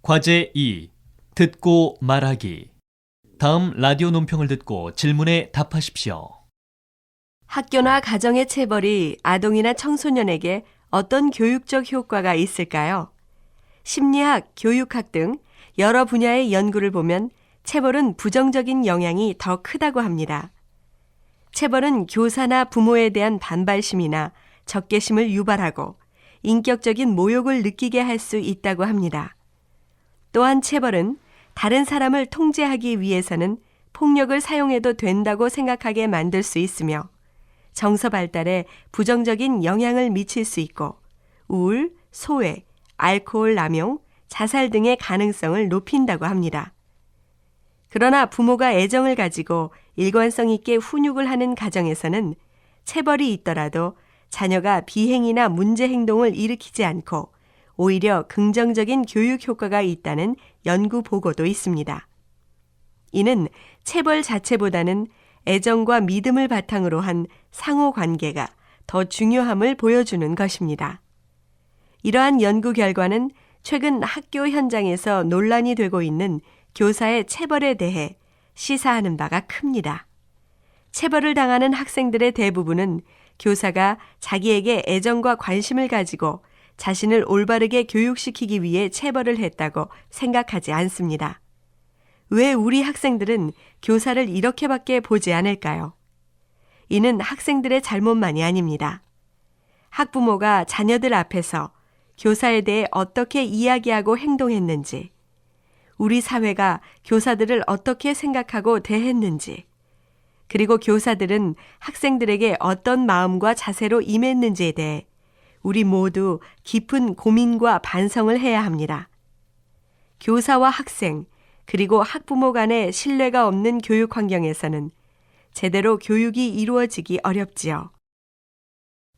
과제 2. 듣고 말하기. 다음 라디오 논평을 듣고 질문에 답하십시오. 학교나 가정의 체벌이 아동이나 청소년에게 어떤 교육적 효과가 있을까요? 심리학, 교육학 등 여러 분야의 연구를 보면 체벌은 부정적인 영향이 더 크다고 합니다. 체벌은 교사나 부모에 대한 반발심이나 적개심을 유발하고 인격적인 모욕을 느끼게 할 수 있다고 합니다. 또한 체벌은 다른 사람을 통제하기 위해서는 폭력을 사용해도 된다고 생각하게 만들 수 있으며 정서 발달에 부정적인 영향을 미칠 수 있고 우울, 소외, 알코올 남용, 자살 등의 가능성을 높인다고 합니다. 그러나 부모가 애정을 가지고 일관성 있게 훈육을 하는 가정에서는 체벌이 있더라도 자녀가 비행이나 문제 행동을 일으키지 않고 오히려 긍정적인 교육 효과가 있다는 연구 보고도 있습니다. 이는 체벌 자체보다는 애정과 믿음을 바탕으로 한 상호 관계가 더 중요함을 보여주는 것입니다. 이러한 연구 결과는 최근 학교 현장에서 논란이 되고 있는 교사의 체벌에 대해 시사하는 바가 큽니다. 체벌을 당하는 학생들의 대부분은 교사가 자기에게 애정과 관심을 가지고 자신을 올바르게 교육시키기 위해 체벌을 했다고 생각하지 않습니다. 왜 우리 학생들은 교사를 이렇게밖에 보지 않을까요? 이는 학생들의 잘못만이 아닙니다. 학부모가 자녀들 앞에서 교사에 대해 어떻게 이야기하고 행동했는지, 우리 사회가 교사들을 어떻게 생각하고 대했는지, 그리고 교사들은 학생들에게 어떤 마음과 자세로 임했는지에 대해 우리 모두 깊은 고민과 반성을 해야 합니다. 교사와 학생, 그리고 학부모 간의 신뢰가 없는 교육 환경에서는 제대로 교육이 이루어지기 어렵지요.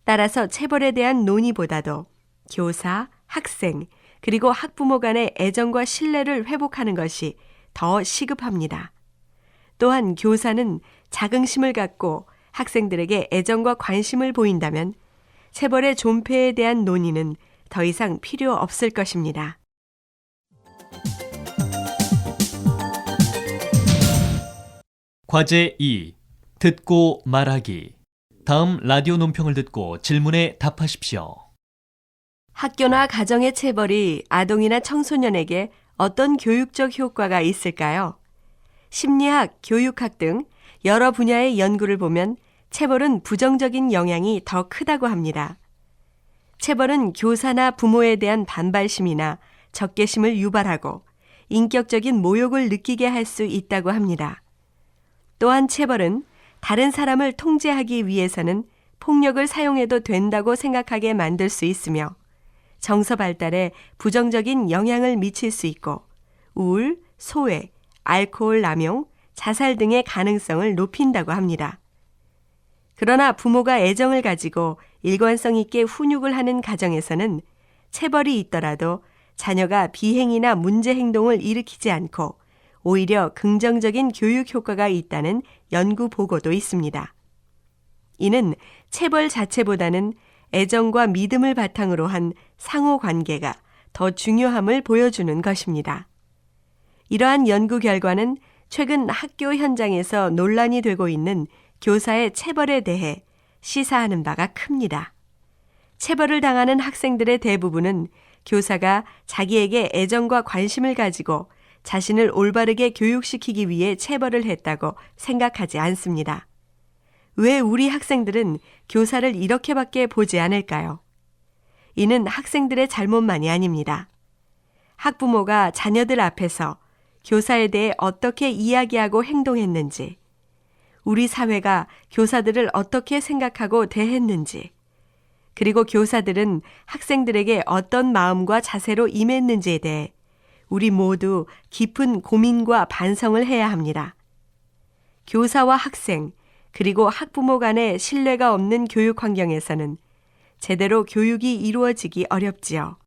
따라서 체벌에 대한 논의보다도 교사, 학생, 그리고 학부모 간의 애정과 신뢰를 회복하는 것이 더 시급합니다. 또한 교사는 자긍심을 갖고 학생들에게 애정과 관심을 보인다면 체벌의 존폐에 대한 논의는 더 이상 필요 없을 것입니다. 과제 2. 듣고 말하기. 다음 라디오 논평을 듣고 질문에 답하십시오. 학교나 가정의 체벌이 아동이나 청소년에게 어떤 교육적 효과가 있을까요? 심리학, 교육학 등 여러 분야의 연구를 보면 체벌은 부정적인 영향이 더 크다고 합니다. 체벌은 교사나 부모에 대한 반발심이나 적개심을 유발하고 인격적인 모욕을 느끼게 할 수 있다고 합니다. 또한 체벌은 다른 사람을 통제하기 위해서는 폭력을 사용해도 된다고 생각하게 만들 수 있으며 정서 발달에 부정적인 영향을 미칠 수 있고 우울, 소외, 알코올 남용, 자살 등의 가능성을 높인다고 합니다. 그러나 부모가 애정을 가지고 일관성 있게 훈육을 하는 가정에서는 체벌이 있더라도 자녀가 비행이나 문제 행동을 일으키지 않고 오히려 긍정적인 교육 효과가 있다는 연구 보고도 있습니다. 이는 체벌 자체보다는 애정과 믿음을 바탕으로 한 상호 관계가 더 중요함을 보여주는 것입니다. 이러한 연구 결과는 최근 학교 현장에서 논란이 되고 있는 교사의 체벌에 대해 시사하는 바가 큽니다. 체벌을 당하는 학생들의 대부분은 교사가 자기에게 애정과 관심을 가지고 자신을 올바르게 교육시키기 위해 체벌을 했다고 생각하지 않습니다. 왜 우리 학생들은 교사를 이렇게밖에 보지 않을까요? 이는 학생들의 잘못만이 아닙니다. 학부모가 자녀들 앞에서 교사에 대해 어떻게 이야기하고 행동했는지, 우리 사회가 교사들을 어떻게 생각하고 대했는지, 그리고 교사들은 학생들에게 어떤 마음과 자세로 임했는지에 대해 우리 모두 깊은 고민과 반성을 해야 합니다. 교사와 학생, 그리고 학부모 간의 신뢰가 없는 교육 환경에서는 제대로 교육이 이루어지기 어렵지요.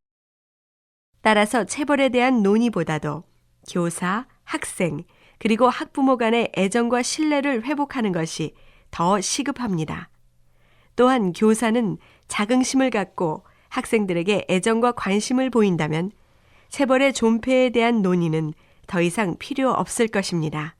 따라서 체벌에 대한 논의보다도 교사, 학생, 그리고 학부모 간의 애정과 신뢰를 회복하는 것이 더 시급합니다. 또한 교사는 자긍심을 갖고 학생들에게 애정과 관심을 보인다면 체벌의 존폐에 대한 논의는 더 이상 필요 없을 것입니다.